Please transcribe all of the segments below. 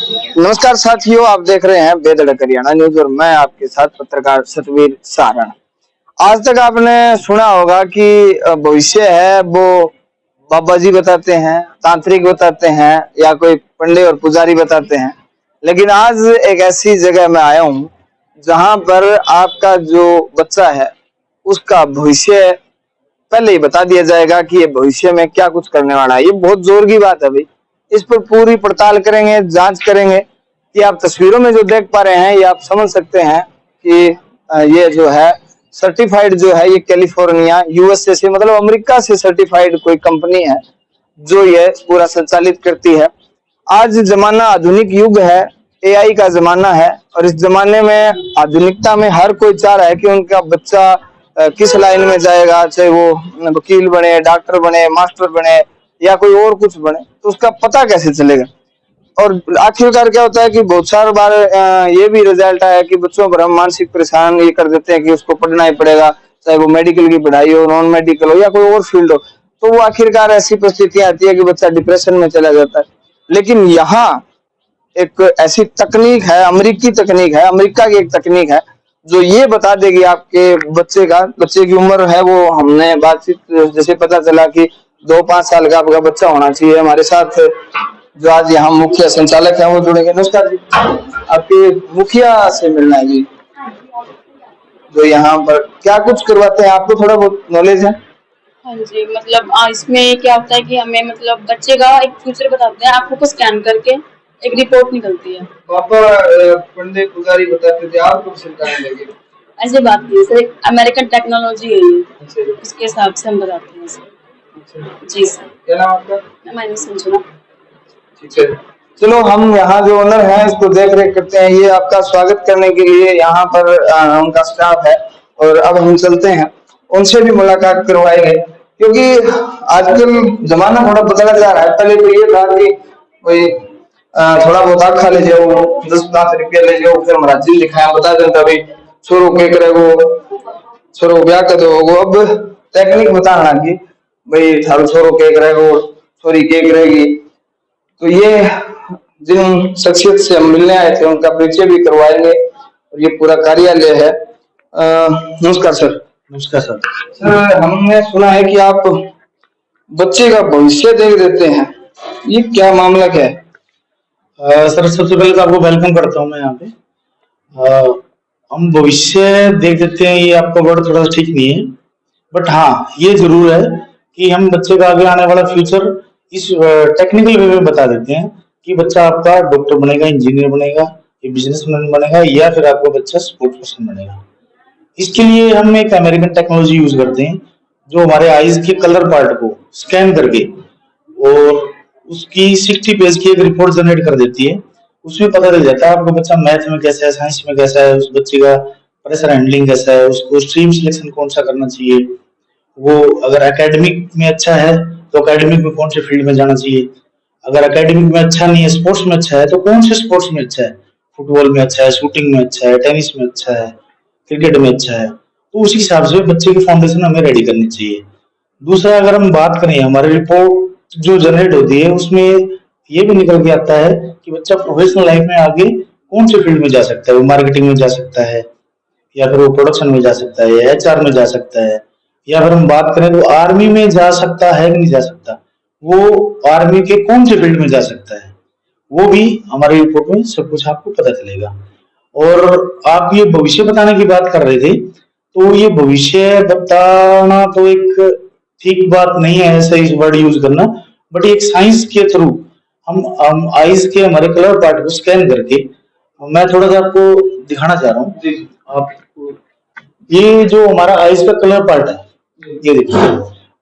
नमस्कार साथियों, आप देख रहे हैं बेधड़क हरियाणा न्यूज और मैं आपके साथ पत्रकार सतवीर सारण। आज तक आपने सुना होगा कि भविष्य है वो बाबा जी बताते हैं, तांत्रिक बताते हैं या कोई पंडित और पुजारी बताते हैं। लेकिन आज एक ऐसी जगह में आया हूँ जहां पर आपका जो बच्चा है उसका भविष्य पहले ही बता दिया जाएगा कि ये भविष्य में क्या कुछ करने वाला है। ये बहुत जोर की बात है भाई। इस पर पूरी पड़ताल करेंगे, जांच करेंगे कि आप तस्वीरों में जो देख पा रहे हैं ये आप समझ सकते हैं कि ये जो है सर्टिफाइड जो है ये कैलिफोर्निया यूएसए से मतलब अमेरिका से सर्टिफाइड कोई कंपनी है जो ये पूरा संचालित करती है। आज जमाना आधुनिक युग है, एआई का जमाना है और इस जमाने में आधुनिकता में हर कोई चाह रहा है कि उनका बच्चा किस लाइन में जाएगा, चाहे वो वकील बने, डॉक्टर बने, मास्टर बने या कोई और कुछ बने, तो उसका पता कैसे चलेगा। और आखिरकार क्या होता है कि बहुत सारी बार ये भी रिजल्ट आया कि बच्चों पर हम मानसिक परेशान ये कर देते हैं कि उसको पढ़ना ही पड़ेगा, चाहे वो मेडिकल की पढ़ाई हो, नॉन मेडिकल हो या कोई और फील्ड हो। तो वो आखिरकार ऐसी परिस्थितियां आती है कि बच्चा डिप्रेशन में चला जाता है। लेकिन यहाँ एक ऐसी तकनीक है, अमेरिकी तकनीक है, अमेरिका की एक तकनीक है जो ये बता देगी आपके बच्चे की उम्र है वो हमने बातचीत जैसे पता चला कि 2-5 साल का आपका बच्चा होना चाहिए। हमारे साथ जो आज यहाँ मुखिया संचालक है वो जुड़ेंगे। नमस्कार जी, आपके मुखिया से मिलना है जी, जो यहाँ पर क्या कुछ करवाते हैं, आपको थोड़ा बहुत नॉलेज है? हाँ जी, मतलब इसमें क्या होता है कि हमें मतलब बच्चे का एक फ्यूचर बताते हैं, आंखों को स्कैन करके एक रिपोर्ट निकलती है। पापा पंडित पुजारी बताते थे, आपको सरकार लगे ऐसे बात नहीं है सर, एक अमेरिकन टेक्नोलॉजी है ये। अच्छा जी। उसके हिसाब से हम बताते हैं सर। अच्छा जी सर। क्या नाम आपका? मैंने समझा। ठीक है, चलो हम यहाँ जो ओनर है इसको देख रेख करते हैं। ये आपका स्वागत करने के लिए यहाँ पर उनका स्टाफ है और अब हम चलते हैं उनसे भी मुलाकात करवाएंगे क्योंकि आजकल जमाना थोड़ा बदला जा रहा है। पहले तो ये था कि कोई थोड़ा बहुत आखा ले जाओ, 10-5 रुपया ले जाओ, फिर हमारा जी लिखाया बता देता भाई छोरो के करेगो, छोरो ब्याह कर दो। अब टेक्निक बताना कि भाई थारो छोरो के करेगो, छोरी के करेगी। तो ये जिन शख्सियत से हम मिलने आए थे उनका परिचय भी करवाएंगे और ये पूरा कार्यालय है। नमस्कार सर। नमस्कार सर। सर हमने सुना है कि आप बच्चे का भविष्य देख देते हैं, ये क्या मामला क्या है? सर सबसे पहले तो आपको वेलकम करता हूँ मैं यहाँ पे। हम भविष्य देख देते हैं, ये आपका वर्ड थोड़ा ठीक नहीं है, बट हाँ ये जरूर है कि हम बच्चे का आगे आने वाला फ्यूचर इस टेक्निकल वे में बता देते हैं कि बच्चा आपका डॉक्टर बनेगा, इंजीनियर बनेगा, या बिजनेसमैन बनेगा या फिर आपका बच्चा स्पोर्ट्स पर्सन बनेगा। इसके लिए हम एक अमेरिकन टेक्नोलॉजी यूज करते हैं जो हमारे आईज के कलर पार्ट को स्कैन करके और उसकी 60 पेज की एक रिपोर्ट जनरेट कर देती है। उसमें पता चल जाता है आपका बच्चा मैथ में कैसा है, साइंस में कैसा है, उस बच्चे का प्रेशर हैंडलिंग कैसा है, उसको स्ट्रीम सिलेक्शन कौन सा करना चाहिए, वो अगर एकेडमिक में अच्छा है तो एकेडमिक में कौन से फील्ड में जाना चाहिए, अगर एकेडमिक में अच्छा नहीं है, स्पोर्ट्स में अच्छा है तो कौन से स्पोर्ट्स में अच्छा है, फुटबॉल में अच्छा है, शूटिंग में अच्छा है, टेनिस में अच्छा है, क्रिकेट में अच्छा है। तो उसी हिसाब से बच्चे की फाउंडेशन हमें रेडी करनी चाहिए। दूसरा, अगर हम बात करें हमारी रिपोर्ट जो जनरेट होती है उसमें ये भी निकल के आता है कि बच्चा प्रोफेशनल लाइफ में आगे कौन से फील्ड में जा सकता है, वो मार्केटिंग में जा सकता है या फिर वो प्रोडक्शन में जा सकता है या एचआर में जा सकता है, या फिर हम बात करें तो आर्मी में जा सकता है कि नहीं जा सकता, वो आर्मी के कौन से फील्ड में जा सकता है, वो भी हमारी रिपोर्ट में सब कुछ आपको पता चलेगा। और आप ये भविष्य बताने की बात कर रहे थे, तो ये भविष्य बताना तो एक ठीक बात नहीं है ऐसा इस वर्ड यूज करना, बट एक साइंस के थ्रू हम आईज के हमारे कलर पार्ट को स्कैन करके, मैं थोड़ा सा आपको दिखाना चाह रहा हूँ। आपको ये जो हमारा आईज का कलर पार्ट है ये देखिए,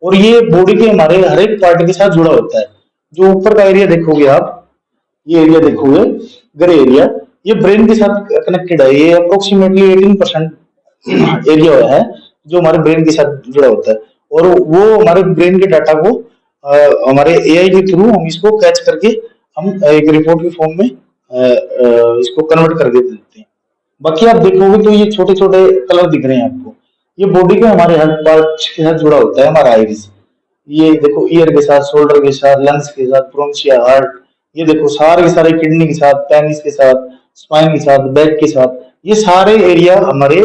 और ये बॉडी के हमारे हर एक पार्ट के साथ जुड़ा होता है। जो ऊपर का एरिया देखोगे आप, ये एरिया देखोगे ग्रे एरिया, ये ब्रेन के साथ कनेक्टेड है। ये अप्रोक्सीमेटली 18% एरिया है जो हमारे ब्रेन के साथ जुड़ा होता है, और वो हमारे ब्रेन के डाटा को हमारे एआई के थ्रू हम इसको कैच करके हम एक रिपोर्ट के फॉर्म में इसको कन्वर्ट करके देते हैं। बाकी आप देखोगे तो ये छोटे छोटे कलर दिख रहे हैं आपको, ये बॉडी के हमारे हर पार्ट के साथ जुड़ा होता है हमारा आईरिस। ये देखो ईयर के साथ, शोल्डर के साथ, लंग्स के साथ, ब्रोंशिया, हार्ट, ये देखो सारे के सारे किडनी के साथ, पेनिस के साथ, स्पाइन के साथ, बैक के साथ, ये सारे एरिया हमारे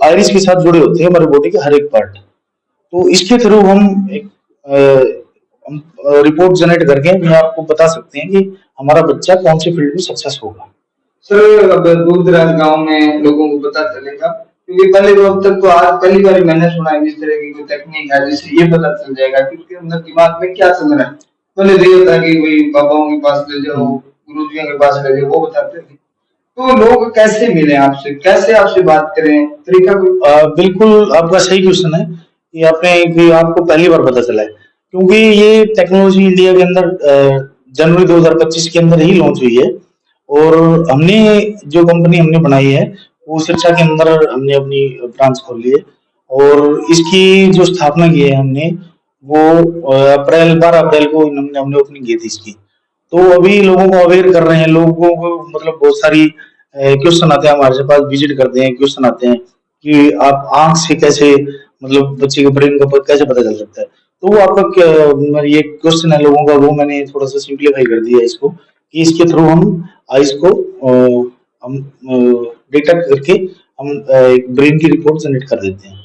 आइरिस के साथ जुड़े होते हैं, हमारे बॉडी के हर एक पार्ट। तो इसके थ्रू हम एक रिपोर्ट जनरेट करके मैं आपको बता सकते हैं कि हमारा बच्चा कौन से फील्ड में सक्सेस होगा। सर अब दूर दराज गाँव में लोगों को पता चलेगा, क्योंकि पहले तो अब तक तो आज पहली बार मैंने सुना है इस तरह की कोई टेक्निक है जिससे ये पता चल जाएगा कि उसके अंदर दिमाग में क्या चल रहा है। पहले तो ये होता कि भाई बाबाओं के पास ले जाओ, गुरुजियों के पास ले जाओ, वो बताते थे। तो लोग कैसे मिले आपसे, कैसे आपसे बात करें, तरीका कोई? बिल्कुल आपका सही क्वेश्चन है कि आपको पहली बार पता चला है, क्योंकि ये टेक्नोलॉजी इंडिया के अंदर जनवरी 2025 के अंदर ही लॉन्च हुई है। और हमने जो कंपनी हमने बनाई है वो सिरसा के अंदर हमने अपनी ब्रांच खोली है, और इसकी जो स्थापना की है हमने वो 12 अप्रैल को हमने ओपनिंग की थी इसकी। तो अभी लोगों को अवेयर कर रहे हैं, लोगों को मतलब बहुत सारी क्वेश्चन आते हैं हमारे पास, विजिट करते हैं, क्वेश्चन आते हैं कि आप आंख से कैसे मतलब बच्चे के ब्रेन का कैसे पता चल सकता है। तो वो आपका ये क्वेश्चन है लोगों का, वो मैंने थोड़ा सा सिंप्लीफाई कर दिया इसको कि इसके थ्रू हम आइज को हम डिटेक्ट करके हम एक ब्रेन की रिपोर्ट जनरेट कर देते हैं।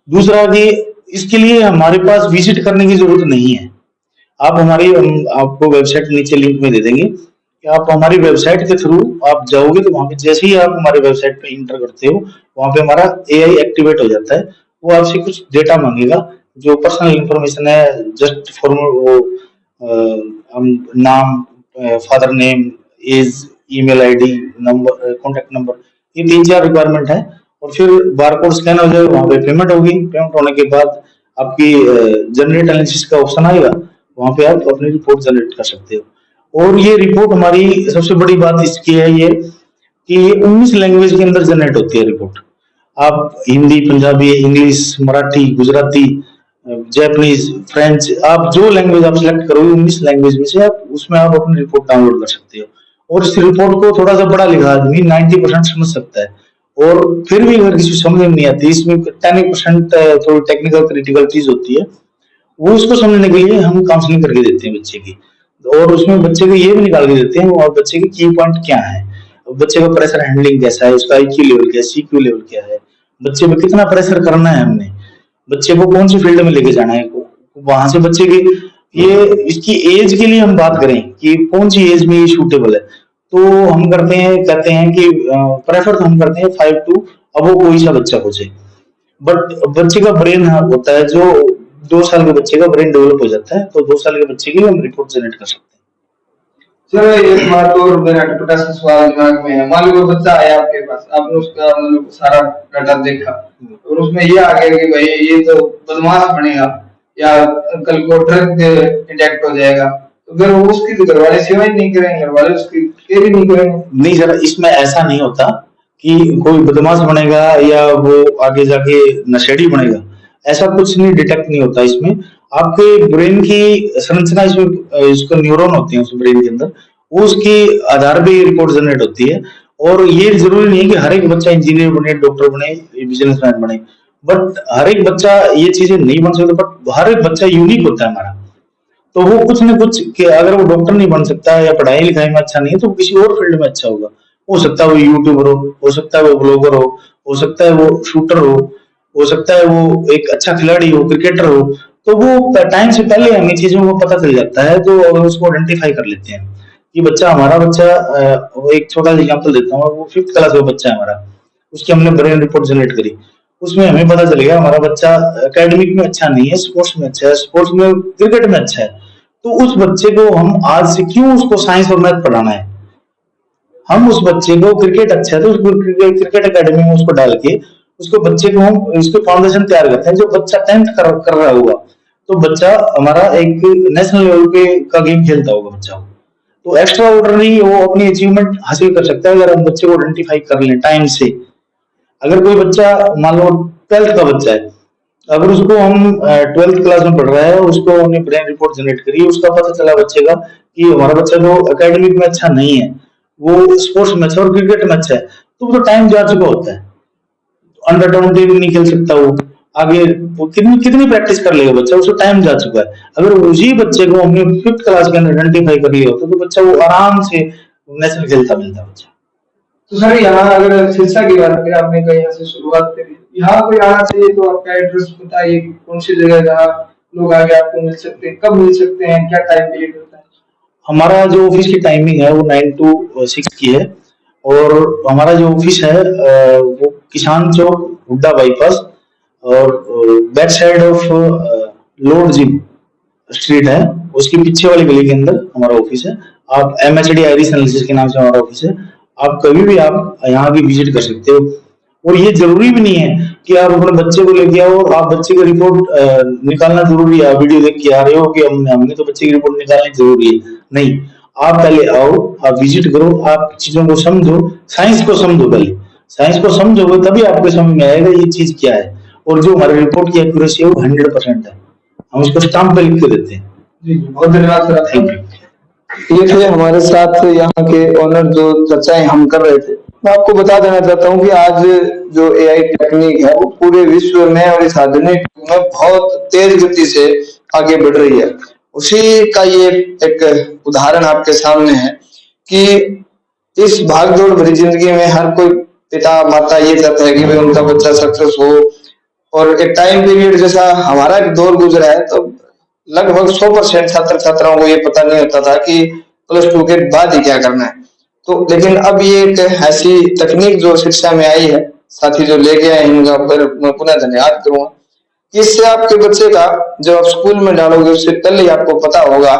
दूसरा कि इसके लिए हमारे पास विजिट करने की जरूरत नहीं है। आप आपको वेबसाइट नीचे लिंक में दे देंगे कि आप हमारी वेबसाइट के थ्रू आप जाओगे तो वहां पे जैसे ही आप हमारे वेबसाइट पे इंटर करते हो वहां पे हमारा एआई एक्टिवेट हो जाता है। वो आपसे कुछ डेटा मांगेगा जो पर्सनल इंफॉर्मेशन है, जस्ट फॉर वो नाम, father name, age, email ID, number, contact number, ये 3-4 रिक्वायरमेंट है। और फिर बारकोड स्कैन हो जाएगा, वहां पे पेमेंट होगी। पेमेंट होने के बाद आपकी जनरेट एनालिसिस का ऑप्शन आएगा, वहां पे आप अपनी रिपोर्ट जनरेट कर सकते हो। और ये रिपोर्ट हमारी सबसे बड़ी बात इसकी है ये कि ये 19 लैंग्वेज के अंदर जनरेट होती है रिपोर्ट। आप Hindi, Punjabi, English, Marathi, Gujarati, Japanese, French, आप जो लैंग्वेज आप सिलेक्ट करोगे 19 लैंग्वेज में से आप उसमें आप अपनी रिपोर्ट डाउनलोड कर सकते हो। और इस रिपोर्ट को थोड़ा सा पढ़ा लिखा आदमी 90% समझ सकता है। और फिर भी अगर किसी समझ में नहीं आती, इसमें 10% थोड़ी टेक्निकल क्रिटिकल चीज होती है, वो उसको समझने के लिए हम काउंसलिंग करके देते हैं बच्चे की। और उसमें बच्चे को ये भी निकाल के देते हैं और बच्चे के की पॉइंट क्या है, बच्चे का प्रेशर हैंडलिंग कैसा है, उसका IQ लेवल क्या है, CQ लेवल क्या है, बच्चे में कितना प्रेशर करना है, हमने बच्चे को कौन सी फील्ड में लेके जाना है। वहां से बच्चे की ये इसकी एज के लिए हम बात करें कि कौन सी एज में ये सूटेबल है, तो हम कहते हैं कि प्रेफर तो हम करते हैं 5 to अब कोई सा बच्चा हो जाए। बट बच्चे का ब्रेन होता है जो 2 साल के बच्चे का ब्रेन डेवलप हो जाता है, तो 2 साल के बच्चे की हम रिपोर्ट जनरेट कर सकते हैं। चलो एक बात और, मेरा छोटा सा सवाल दिमाग में है। मान लो बच्चा आया आपके पास, आपने उसका मतलब सारा डाटा देखा और उसमें ये आ गया कि भाई ये तो बदमाश बनेगा या कल को ड्रग इंजेक्ट हो जाएगा, तो फिर वो उसकी तो घर वाले सेवा ही नहीं करेंगे, घर वाले उसकी केयर भी नहीं करेंगे। नहीं सर, इसमें ऐसा नहीं होता कि कोई बदमाश बनेगा या वो आगे जाके नशेड़ी बनेगा, ऐसा कुछ नहीं, डिटेक्ट नहीं होता इसमें। आपके ब्रेन की संरचना इसमें इसको न्यूरॉन होते हैं उस ब्रेन के अंदर, वो उसके आधार पे रिपोर्ट जनरेट होती है। और ये जरूरी नहीं है कि हर एक बच्चा इंजीनियर बने, डॉक्टर बने, बिजनेसमैन बने, बट हर एक बच्चा ये चीजें नहीं बन सकता, बट हर एक बच्चा यूनिक होता है हमारा। तो वो कुछ न कुछ कि अगर वो डॉक्टर नहीं बन सकता या पढ़ाई लिखाई में अच्छा नहीं है तो किसी और फील्ड में अच्छा होगा। हो सकता है वो यूट्यूबर हो सकता है वो ब्लॉगर हो सकता है वो शूटर हो सकता है वो एक अच्छा खिलाड़ी हो, क्रिकेटर हो। तो वो टाइम से पहले हमें चीजों को पता चल जाता है, तो अगर उसको आइडेंटिफाई कर लेते हैं कि हमारा बच्चा एक छोटा सा एग्जाम्पल देता हूँ, वो 5th क्लास का बच्चा है हमारा, उसकी हमने ब्रेन रिपोर्ट जनरेट करी, उसमें हमें पता चलेगा हमारा बच्चा एकेडमिक में अच्छा नहीं है, स्पोर्ट्स में अच्छा है, स्पोर्ट्स में क्रिकेट में अच्छा है। तो उस बच्चे को हम आज से क्यों उसको साइंस और मैथ पढ़ाना है, हम उस बच्चे को क्रिकेट अच्छा है तो उसको क्रिकेट एकेडमी में उसको डाल के उसको बच्चे को हम इसके फाउंडेशन तैयार करते हैं। जो बच्चा 10th कर रहा होगा तो बच्चा हमारा एक नेशनल लेवल पे का गेम खेलता होगा बच्चा, तो एक्स्ट्रा ऑर्डिनरी वो अपनी अचीवमेंट हासिल कर सकता है अगर हम बच्चे को आइडेंटिफाई कर लें टाइम से। अगर कोई बच्चा मान लो 12th का बच्चा है, अगर उसको हम 12th क्लास में पढ़ रहा है, उसको हमने ब्रेन रिपोर्ट जनरेट करी, उसका पता चला बच्चे का कि हमारा बच्चा जो एकेडमिक में अच्छा नहीं है वो स्पोर्ट्स में अच्छा और क्रिकेट में अच्छा है, तो वो टाइम जा चुका होता है, अंडर 20 भी नहीं खेल सकता वो, आगे वो कितनी कितनी प्रैक्टिस कर लेगा बच्चा, उसको टाइम जा चुका है। अगर उसी बच्चे को हमने 5th क्लास के अंदर आइडेंटिफाई कर लिया होता तो बच्चा वो आराम से नेशनल खेलता मिलता बच्चा। तो सर यहाँ अगर शिक्षा की बात करें, आपने कहीं यहाँ से शुरुआत करी, यहाँ कोई आना चाहिए तो आपका एड्रेस बताइए, कौन सी जगह जहाँ लोग आगे आपको मिल सकते हैं, कब मिल सकते हैं, क्या टाइम पीरियड होता है? हमारा जो ऑफिस की टाइमिंग है वो 9 to 6 की है, और हमारा जो ऑफिस है वो किसान चौक हुड्डा बाईपास और back side of Lord Jim street है, उसके पीछे वाली गली के अंदर हमारा ऑफिस है। आप MHD आयरिस एनालिसिस के नाम से हमारा ऑफिस है, आप कभी भी आप यहाँ भी विजिट कर सकते हो। और ये जरूरी भी नहीं है कि आप अपने बच्चे को लेके आओ, आप बच्चे का रिपोर्ट निकालना जरूरी है, वीडियो देख के आ रहे हो कि हमने तो बच्चे की रिपोर्ट निकालनी जरूरी है, नहीं। आप पहले आओ, आप विजिट करो, आप चीजों को समझो, साइंस को समझो, पहले साइंस को समझोगे तभी आपको समझ में आएगा ये चीज क्या है। और जो हमारे रिपोर्ट की एक्यूरेसी है वो 100% है, हम उसको स्टाम्प पे लिख के देते हैं। जी बहुत धन्यवाद सर। Thank you. ये थे हमारे साथ यहाँ के ओनर जो चर्चाएं हम कर रहे थे। मैं आपको बता देना चाहता हूँ कि आज जो AI टेक्निक है वो पूरे विश्व में और इस आधुनिक युग में बहुत तेज गति से आगे बढ़ रही है। उसी का ये एक उदाहरण आपके सामने है कि इस भागदौड़ भरी जिंदगी में हर कोई पिता माता ये चाहता है कि भाई उनका बच्चा सक्सेस हो, और एक टाइम पीरियड जैसा हमारा एक दौर गुजरा है तो लगभग 100% छात्र छात्राओं को ये पता नहीं होता था कि +2 के बाद ही क्या करना है। तो लेकिन अब ये एक ऐसी तकनीक जो शिक्षा में आई है, साथी जो लेके आए हैं इनका मैं पुनः धन्यवाद करूंगा। इससे आपके बच्चे का जब आप स्कूल में डालोगे उससे पहले ही आपको पता होगा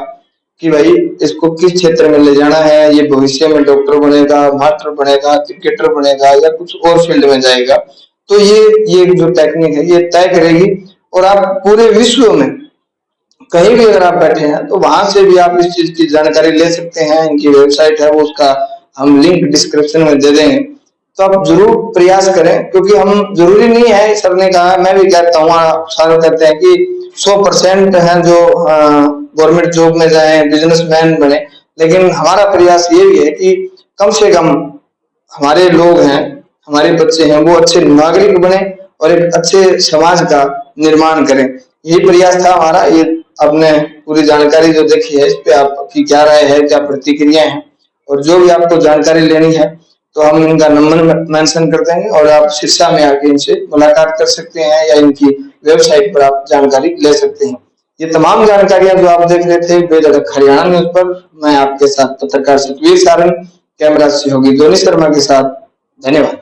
कि भाई इसको किस क्षेत्र में ले जाना है, ये भविष्य में डॉक्टर बनेगा, मास्टर बनेगा, क्रिकेटर बनेगा या कुछ और फील्ड में जाएगा। तो ये जो टेक्निक है ये तय करेगी, और आप पूरे विश्व में कहीं भी अगर आप बैठे हैं तो वहां से भी आप इस चीज की जानकारी ले सकते हैं। इनकी वेबसाइट है वो, उसका हम लिंक डिस्क्रिप्शन में दे देंगे, तो आप जरूर प्रयास करें। क्योंकि हम जरूरी नहीं है, सर ने कहा, मैं भी कहता हूँ, सारे कहते हैं कि 100% है जो गवर्नमेंट जॉब में जाए, बिजनेसमैन बने, लेकिन हमारा प्रयास ये भी है कि कम से कम हमारे लोग हैं, हमारे बच्चे हैं, वो अच्छे नागरिक बने और एक अच्छे समाज का निर्माण करें। यही प्रयास था हमारा। ये आपने पूरी जानकारी जो देखी है इस पे आपकी क्या राय है, क्या प्रतिक्रिया है, और जो भी आपको जानकारी लेनी है तो हम इनका नंबर मेंशन कर देंगे और आप शिक्षा में आके इनसे मुलाकात कर सकते हैं या इनकी वेबसाइट पर आप जानकारी ले सकते हैं। ये तमाम जानकारियां जो आप देख रहे थे बेधड़क हरियाणा न्यूज पर, मैं आपके साथ पत्रकार सतवीर सारंग, कैमरा सहयोगी धोनी शर्मा के साथ। धन्यवाद।